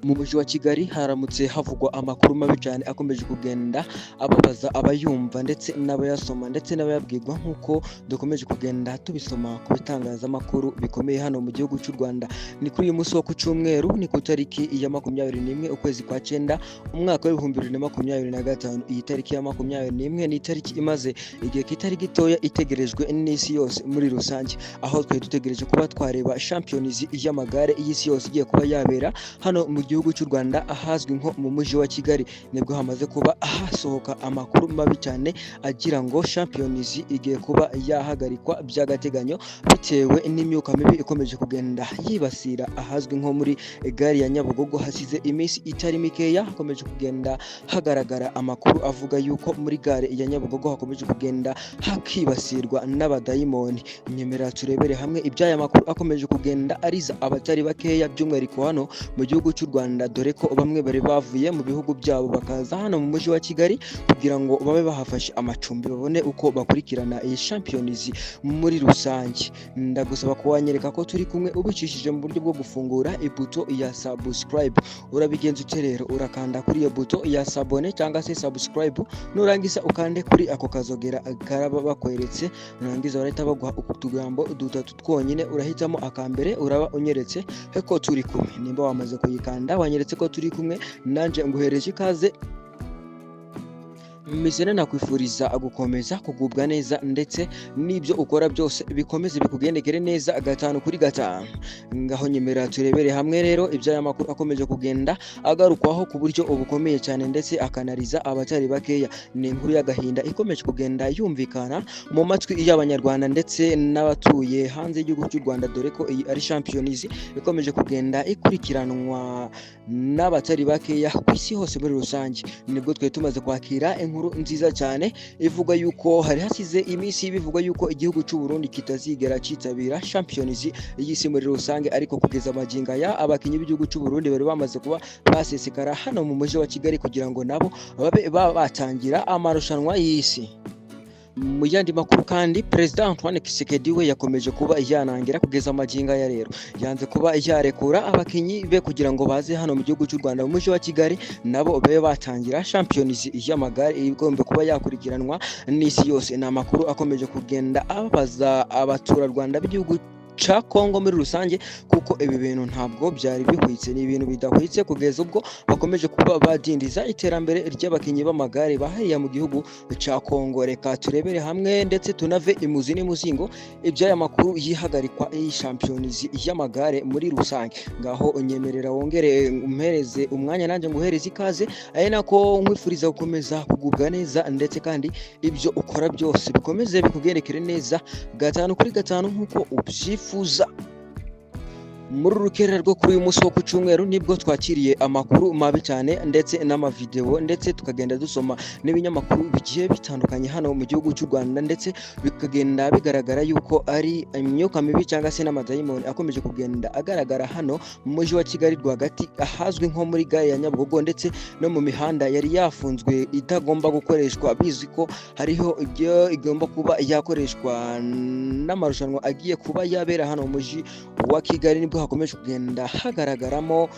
Mu mujyi wa Kigali haramutse havugwa amakuru mabi cyane akomeje kugenda ababaza abayumva ndetse n'abayasoma ndetse n'abayabwirwa nk'uko dukomeje kugenda tubisoma ku bitangazamakuru bikomeye hano mu gihugu cy'u Rwanda. Ni kuri uyu munsi wo ku cyumweru, ni ku tariki ya 21 ukwezi kwa 9 umwaka wa 2025. Iyi tariki ya 21 ni itariki imaze igihe kitari gitoya itegerejwe n'isi yose muri rusange, aho twari dutegereje kuba twareba Champions y'amagare y'isi yose igiye kuba yabera hano mu gihugu cy'u Rwanda ahazwi nko mu mujyi wa Kigali. Nibwo hamaze kuba hasohoka amakuru mabi cyane agira ngo Champions igiye kuba yahagarikwa by'agateganyo bitewe n'imyuka mibi ikomeje kugenda yibasira ahazwi nko muri gare ya Nyabugogo. Hasize iminsi itari mikeya hakomeje kugenda hagaragara amakuru avuga yuko muri gare ya Nyabugogo hakomeje kugenda hakibasirwa n'abadayimoni. Nyemera turebere hamwe iby'aya makuru akomeje kugenda ariza abatari bakeya by'umwihariko hano mu gihugu cy'u Rwanda, dore ko bamwe bari bavuye mu bihugu byabo bakaza hano mu mujyi wa Kigali kugira ngo babe bahafashe amacumbi babone uko bakurikirana iyi Champions muri rusange. Ndagusaba ko wanyereka ko turi kumwe ubicishije mu buryo bwo gufungura ibuto ya subscribe. Urabigenza ute rero? Urakanda kuri iyo buto ya sabone cyangwa se subscribe, nurangiza ukande kuri ako kazogera karaba bakweretse, nurangiza urahita baguha utugambo dutatu twonyine, urahitamo akambere uraba unyeretse ko turi kumwe. Nimba wamaze kuyikanda wanyeretse ko turi kumwe, nanje nguhereje ikaze. Misene nakwifuriza gukomeza kugubwa neza ndetse n'ibyo ukora byose bikomeze bikugendekere neza 5 kuri 5. Ngaho nyemera turebere hamwe rero iby'aya makuru akomeje kugenda agarukwaho ku buryo ubukomeye cyane ndetse akanariza abatari bakeya. Ni inkuru y'agahinda ikomeje kugenda yumvikana mu matwi y'abanyarwanda ndetse n'abatuye hanze y'igihugu cy'u Rwanda, dore ko iyi ari Champions ikomeje kugenda ikurikiranwa n'abatari bakeya ku isi hose muri rusange. Nibwo twe tumaze kwakira inkuru nziza cyane ivuga yuko hari hasize iminsi bivugwa yuko igihugu cy'u Burundi kitazigera citabira Champions y'isi muri rusange, ariko kugeza maginga ya abakinyi b'igihugu cy'u Burundi bari bamaze kuba basesekara hano mu mujyi wa Kigali kugira ngo nabo babe batangira amarushanwa y'isi. Mu yandi makuru kandi, Perezida Antoine Tshisekedi we yakomeje kuba yanangira kugeza maginga ya rero yanze kuba yarekura abakinyi be kugira ngo baze hano mu gihugu cy'u Rwanda mu mujyi wa Kigali nabo babe batangira Champions y'amagare igomba kuba yakurikiranwa n'isi yose. Ni amakuru akomeje kugenda ababaza abaturarwanda b'igihugu cha Kongo muri rusange, kuko ibi bintu ntabwo byari bihwitse, ni ibintu bidahwitse kugeza ubwo bakomeje kuba badindiza iterambere ry'abakinyi b'amagare bahariya mu gihugu cha Kongo. Reka turebere hamwe ndetse tunave imuzi n'imuzingo iby'aya makuru yihagarikwa iyi Champions y'amagare muri rusange. Ngaho unyemerera wongere umpereze umwanya nanjye nguhereze ikaze, ari nako nkwifuriza gukomeza kugubwa neza ndetse kandi ibyo ukora byose bikomeze bikugendekere neza 5 kuri 5 nk'uko ubyifuza. Muri rukera rwo kuri uyu munsi wo ku cyumweru nibwo twakiriye amakuru mabi cyane ndetse n'amavideo ndetse tukagenda dusoma n'ibinyamakuru bigiye bitandukanye hano mu gihugu cy'u Rwanda, ndetse bikagenda bigaragara yuko ari imyuka mibi cyangwa se n'amadayimoni akomeje kugenda agaragara hano mu mujyi wa Kigali rwagati ahazwi nko muri gare ya Nyabugogo ndetse no mu mihanda yari yafunzwe itagomba gukoreshwa, bizwi ko hariho igomba kuba yakoreshwa n'amarushanwa agiye kuba yabera hano mu mujyi wa Kigali. Nibwo hakomeje kugenda hagaragaramo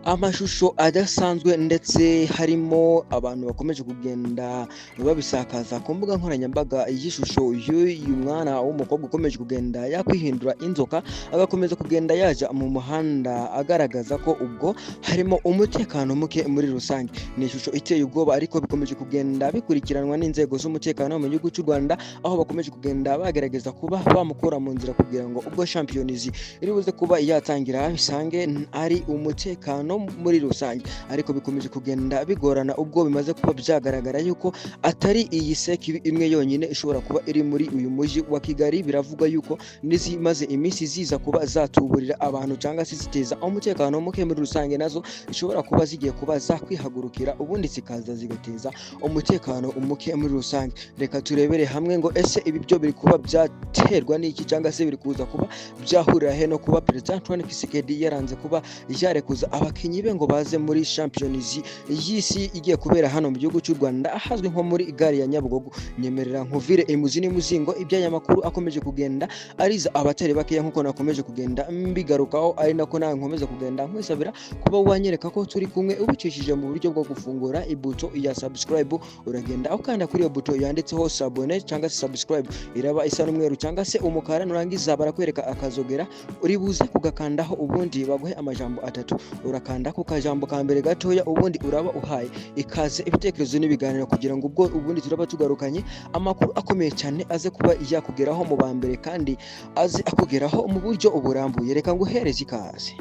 amashusho adasanzwe ndetse harimo abantu bakomeje kugenda babisakaza ku mbuga nkoranyambaga y'ishusho y'uyu mwana w'umukobwa ukomeje kugenda yakwihindura inzoka agakomeza kugenda yaja mu muhanda agaragaza ko ubwo harimo umutekano muke muri rusange. Ni ishusho iteye ubwoba, ariko bikomeje kugenda bikurikiranwa n'inzego z'umutekano mu gihugu cy'u Rwanda, aho bakomeje kugenda bagerageza kuba bamukura mu nzira kugira ngo ubwo Champions iri buze kuba yatangira bisange ari umutekano muri rusange. Ariko bikomeje kugenda bigorana ubwo bimaze kuba byagaragara yuko atari iyi seki imwe yonyine ishobora kuba iri muri uyu mujyi wa Kigali. Biravuga yuko nizimaze iminsi ziza kuba zatuburira abantu cyangwa se ziteza umutekano muke muri rusange, nazo ishobora kuba zigiye kuba zakwihagurukira ubundi zikaza zigateza umutekano muke muri rusange. Reka turebere hamwe ngo ese ibi byo biri kuba byaterwa n'iki cyangwa se biri kuza kuba byahurira he no kuba Perezida Antoine Tshisekedi yaranze kuba yarekuza abakinyi abakinyi be ngo baze muri Champions y'isi igiye kubera hano mu gihugu cy'u Rwanda ahazwi nko muri gare ya Nyabugogo. Nyemerera nkuvire imuzi n'umuzingo iby'aya makuru akomeje kugenda ariza abatari bakeya nkuko nakomeje kugenda mbigarukaho, ari nako nawe nkomeza kugenda nkwisabira kuba wanyereka ko turi kumwe ubicishije mu buryo bwo gufungura ibuto ya subscribe. Uragenda ukanda kuri iyo buto yanditseho sabone cyangwa se subscribe, iraba isa n'umweru cyangwa se umukara, nurangiza barakwereka akazogera uri buze kugakandaho, ubundi baguhe amajambo atatu. Urakanda ku kajambo ka mbere gatoya, ubundi uraba uhaye ikaze ibitekerezo n'ibiganiro kugira ngo ubwo ubundi turaba tugarukanye amakuru akomeye cyane aze kuba yakugeraho mu ba mbere kandi aze akugeraho mu buryo uburambuye. Reka nguhereze ikaze.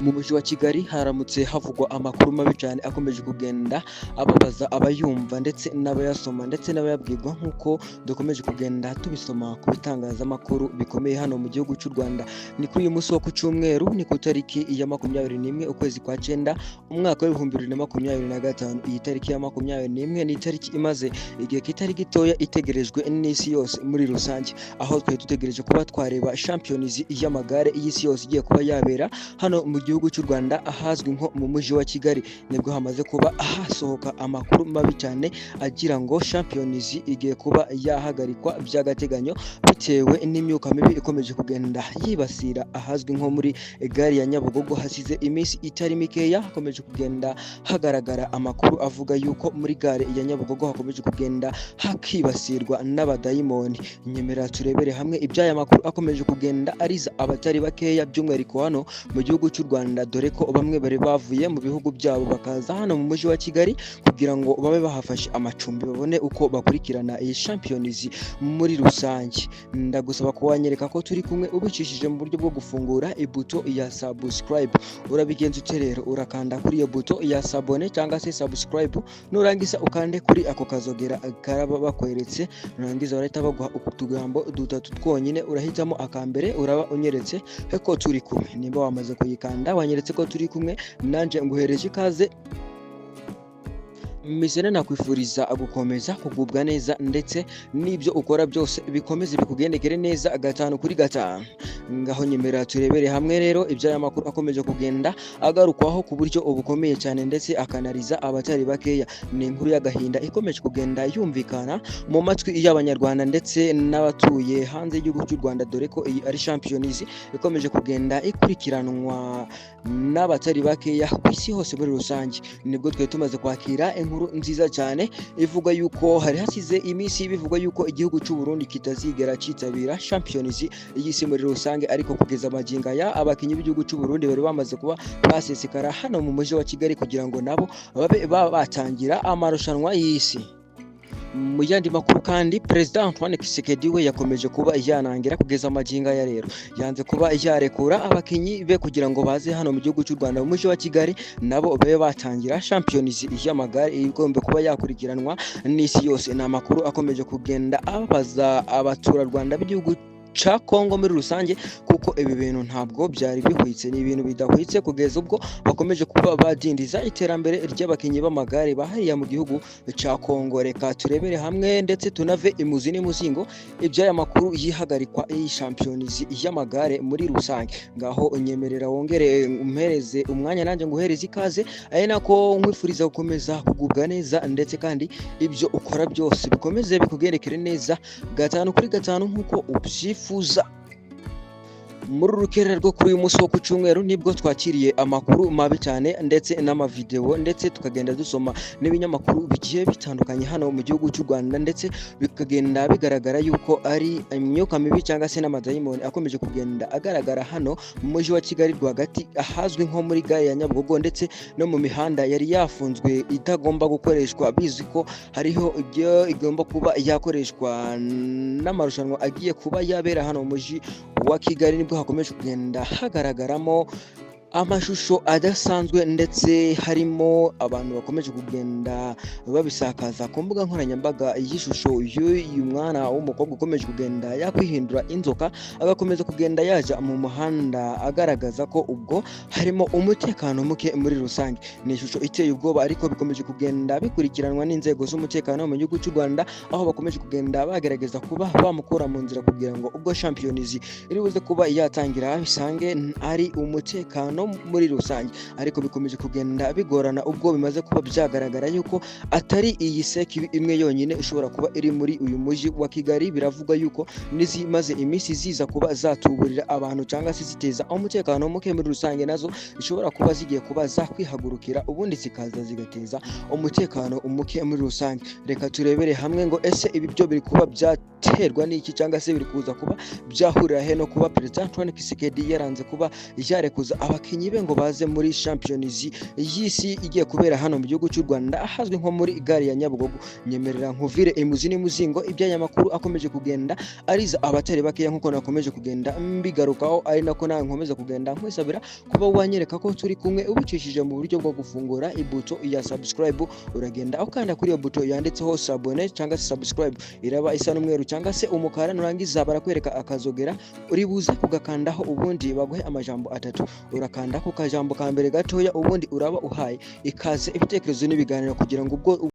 Mu mujyi wa Kigali haramutse havugwa amakuru mabi cyane akomeje kugenda ababaza abayumva ndetse n'abayasoma ndetse n'abayabwirwa, nk'uko dukomeje kugenda tubisoma ku bitangazamakuru bikomeye hano mu gihugu cy'u Rwanda. Ni kuri uyu munsi wo ku cyumweru, ni ku tariki ya 21 ukwezi kwa 9 umwaka wa 2025. Iyi tariki ya 21 ni itariki imaze igihe kitari gitoya itegerejwe n'isi yose muri rusange, aho twari dutegereje kuba twareba Champions y'amagare y'isi yose igiye kuba yabera hano mu gihugu cy'u Rwanda ahazwi nko mu mujyi wa Kigali. Nibwo hamaze kuba hasohoka amakuru mabi cyane agira ngo Champions igiye kuba yahagarikwa by'agateganyo bitewe n'imyuka mibi ikomeje kugenda yibasira ahazwi nko muri gare ya Nyabugogo. Hasize iminsi itari mikeya hakomeje kugenda hagaragara amakuru avuga yuko muri gare ya Nyabugogo hakomeje kugenda hakibasirwa n'abadayimoni. Nyemera turebere hamwe iby'aya makuru akomeje kugenda ariza abatari bakeya, by'umwihariko hano mu gihugu cy'u Rwanda, dore ko bamwe bari bavuye mu bihugu byabo bakaza hano mu mujyi wa Kigali kugira ngo babe bahafashe amacumbi babone uko bakurikirana iyi Champions muri rusange. Ndagusaba ko wanyereka ko turi kumwe ubicishije mu buryo bwo gufungura ibuto ya subscribe. Urabigenza ute rero? Urakanda kuri iyo buto ya sabone cyangwa se subscribe, nurangiza ukande kuri ako kazogera karaba bakweretse, nurangiza barahita baguha utugambo dutatu twonyine, urahitamo akambere uraba unyeretse ko turi kumwe. Nimba wamaze kuyikanda wanyeretse ko turi kumwe, nanje nguhereje ikaze. Misene nakwifuriza gukomeza kugubwa neza ndetse n'ibyo ukora byose bikomeze bikugendekere neza gatanu kuri gatanu. Ngaho nyemera turebere hamwe rero iby'aya makuru akomeje kugenda agarukwaho ku buryo ubukomeye cyane ndetse akanariza abatari bakeya. Ni inkuru y'agahinda ikomeje kugenda yumvikana mu matwi y'abanyarwanda ndetse n'abatuye hanze y'igihugu cy'u Rwanda, dore ko iyi ari Champions ikomeje kugenda ikurikiranwa n'abatari bakeya ku isi hose muri rusange. Nibwo twe tumaze kwakira inkuru nziza cyane ivuga yuko hari hasize iminsi bivugwa yuko igihugu cy'u Burundi kitazigera citabira Champions y'isi muri rusange, ariko kugeza magingo aya abakinyi b'igihugu cy'u Burundi bari bamaze kuba basesekara hano mu mujyi wa Kigali kugira ngo nabo babe batangira amarushanwa y'isi. Mu yandi makuru kandi, Perezida Antoine Tshisekedi we yakomeje kuba yanangira kugeza magingo ya rero, yanze kuba yarekura abakinyi be kugira ngo baze hano mu gihugu cy'u Rwanda mu mujyi wa Kigali nabo babe batangira Champions y'amagare igomba kuba yakurikiranwa n'isi yose. Ni amakuru akomeje kugenda ababaza abaturarwanda b'igihugu ca Kongo muri rusange, kuko ibi bintu ntabwo byari bihwitse, ni ibintu bidahwitse kugeza ubwo bakomeje kuba badindiza iterambere ry'abakinyi b'amagare bahariya mu gihugu ca Kongo. Reka turebere hamwe ndetse tunave imuzi n'umuzingo iby'aya makuru yihagarikwa iyi Champions y'amagare muri rusange. Ngaho unyemerera wongere umpereze umwanya nanjye nguhereze ikaze, ari nako nkwifuriza gukomeza kugubwa neza ndetse kandi ibyo ukora byose bikomeze bikugendekere neza gatanu kuri gatanu nk'uko ubyifuza. Muri rukera rwo kuri uyu munsi wo ku cyumweru nibwo twakiriye amakuru mabi cyane ndetse n'amavideo, ndetse tukagenda dusoma n'ibinyamakuru bigiye bitandukanye hano mu gihugu cy'u Rwanda, ndetse bikagenda bigaragara yuko ari imyuka mibi cyangwa se n'amadayimoni akomeje kugenda agaragara hano mu mujyi wa Kigali rwagati ahazwi nko muri gare ya Nyabugogo, ndetse no mu mihanda yari yafunzwe itagomba gukoreshwa, bizwi ko hariho igomba kuba yakoreshwa n'amarushanwa agiye kuba yabera hano mu mujyi wa Kigali. Nibwo hakomeje kugenda hagaragaramo amashusho adasanzwe ndetse harimo abantu bakomeje kugenda babisakaza ku mbuga nkoranyambaga. Y'ishusho y'uyu mwana w'umukobwa ukomeje kugenda yakwihindura inzoka agakomeza kugenda yaja mu muhanda agaragaza ko ubwo harimo umutekano muke muri rusange. Ni ishusho iteye ubwoba, ariko bikomeje kugenda bikurikiranwa n'inzego z'umutekano mu gihugu cy'u Rwanda, aho bakomeje kugenda bagerageza kuba bamukura mu nzira kugira ngo ubwo Champions iri buze kuba yatangira bisange ari umutekano no muri rusange, ariko bikomeje kugenda bigorana ubwo bimaze kuba byagaragara yuko atari iyi seki imwe yonyine ishobora kuba iri muri uyu mujyi wa Kigali. Biravugwa yuko nizimaze iminsi ziza kuba zatuburira abantu cyangwa se ziteza umutekano muke muri rusange, nazo ishobora kuba zigiye kuba zakwihagurukira ubundi zikaza zigateza umutekano umuke muri rusange. Reka turebere hamwe ngo ese ibi byo biri kuba byaterwa n'iki cyangwa se biri kuza kuba byahurira he no kuba Perezida Antoine Tshisekedi yaranze kuba yarekuza abakinnyi be ngo baze muri Champions y'isi igiye kubera hano mu gihugu cy'u Rwanda ahazwi nko muri gare ya Nyabugogo. Nyemerera nkuvire imuzi n'umuzingo iby'aya makuru akomeje kugenda ariza abatari bakeya nkuko nakomeje kugenda mbigarukaho, ari nako nawe nkomeza kugenda nkwisabira kuba wanyereka ko turi kumwe ubicishije mu buryo bwo gufungura ibuto ya subscribe, uragenda ukanda kuri iyo buto yanditseho s'abonner cyangwa se subscribe, iraba isa n'umweru cyangwa se umukara, nurangiza barakwereka akazogera uri buze kugakandaho, ubundi baguhe amajambo atatu, urakanda ku kajambo ka mbere gatoya, ubundi uraba uhaye ikaze ibitekerezo n'ibiganiro kugira ngo ubwo